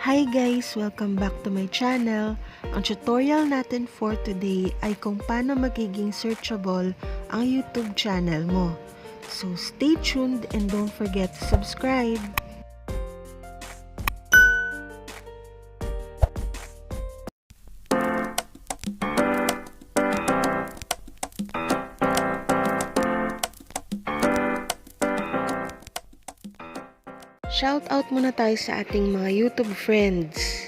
Hi guys! Welcome back to my channel. Ang tutorial natin for today ay kung paano magiging searchable ang YouTube channel mo. So stay tuned and don't forget to subscribe. Shoutout muna tayo sa ating mga YouTube friends.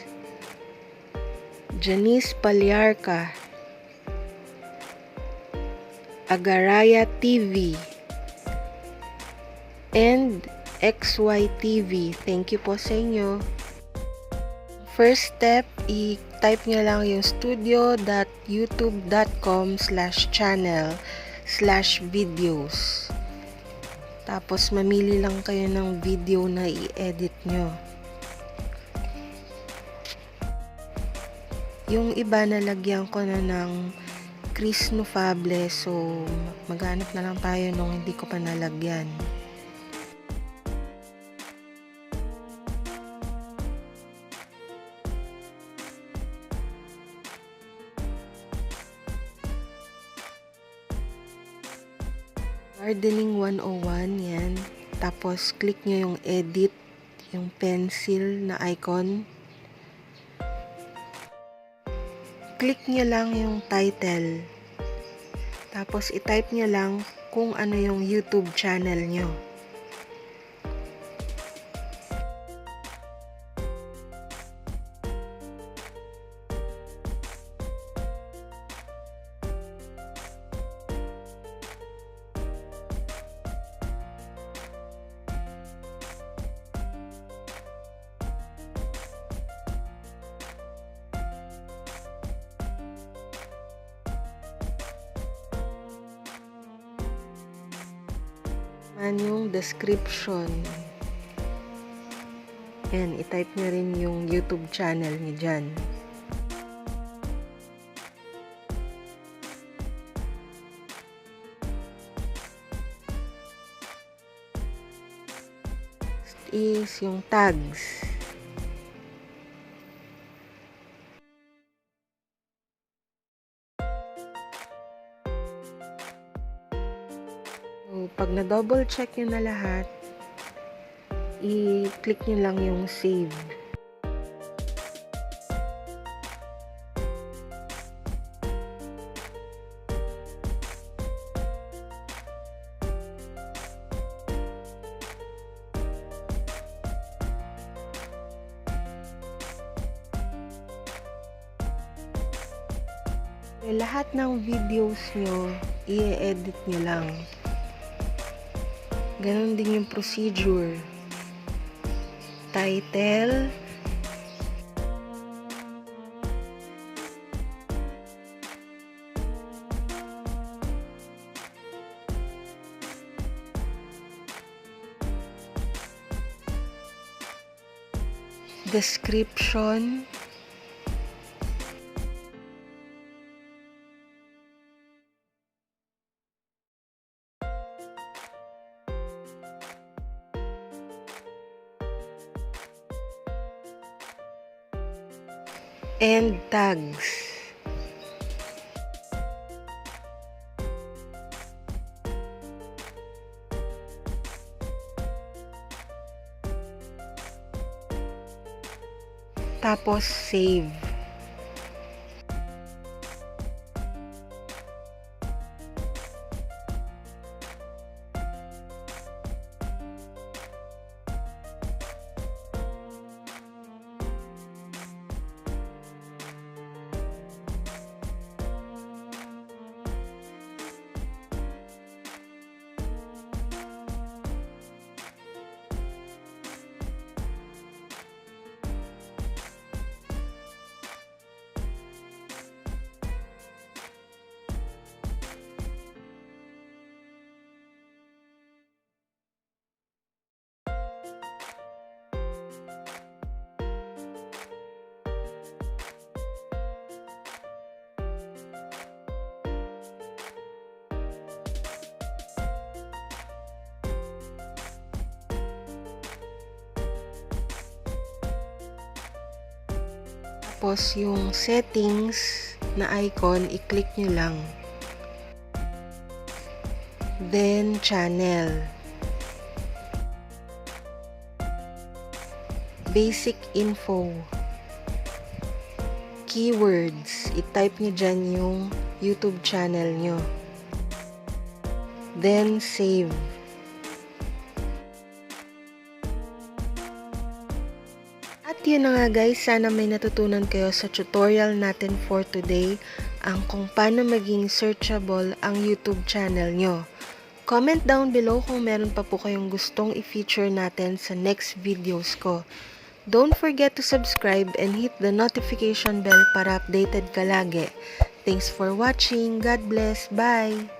Janice Palyarca, Agaraya TV, and XYTV. Thank you po sa inyo. First step, i-type nyo lang yung studio.youtube.com/channel/videos. Tapos, mamili lang kayo ng video na i-edit nyo. Yung iba, nalagyan ko na ng Cris Nufable. So, maghanap na lang tayo nung hindi ko pa nalagyan. Gardening 101, yan. Tapos, click nyo yung edit, yung pencil na icon. Click nyo lang yung title. Tapos, i-type nyo lang kung ano yung YouTube channel nyo. Yung description. And i-type nyo rin yung YouTube channel nyo dyan. Next is yung tags. So, pag na-double check nyo na lahat, i-click nyo lang yung save. Lahat ng videos nyo, i-edit nyo lang. Ganon din yung procedure. Title, description, and tags. Tapos save. Tapos, yung settings na icon, i-click nyo lang. Then, channel. Basic info. Keywords. I-type nyo dyan yung YouTube channel nyo. Then, save. At yun na nga guys, sana may natutunan kayo sa tutorial natin for today, ang kung paano maging searchable ang YouTube channel nyo. Comment down below kung meron pa po kayong gustong i-feature natin sa next videos ko. Don't forget to subscribe and hit the notification bell para updated ka lagi. Thanks for watching. God bless. Bye!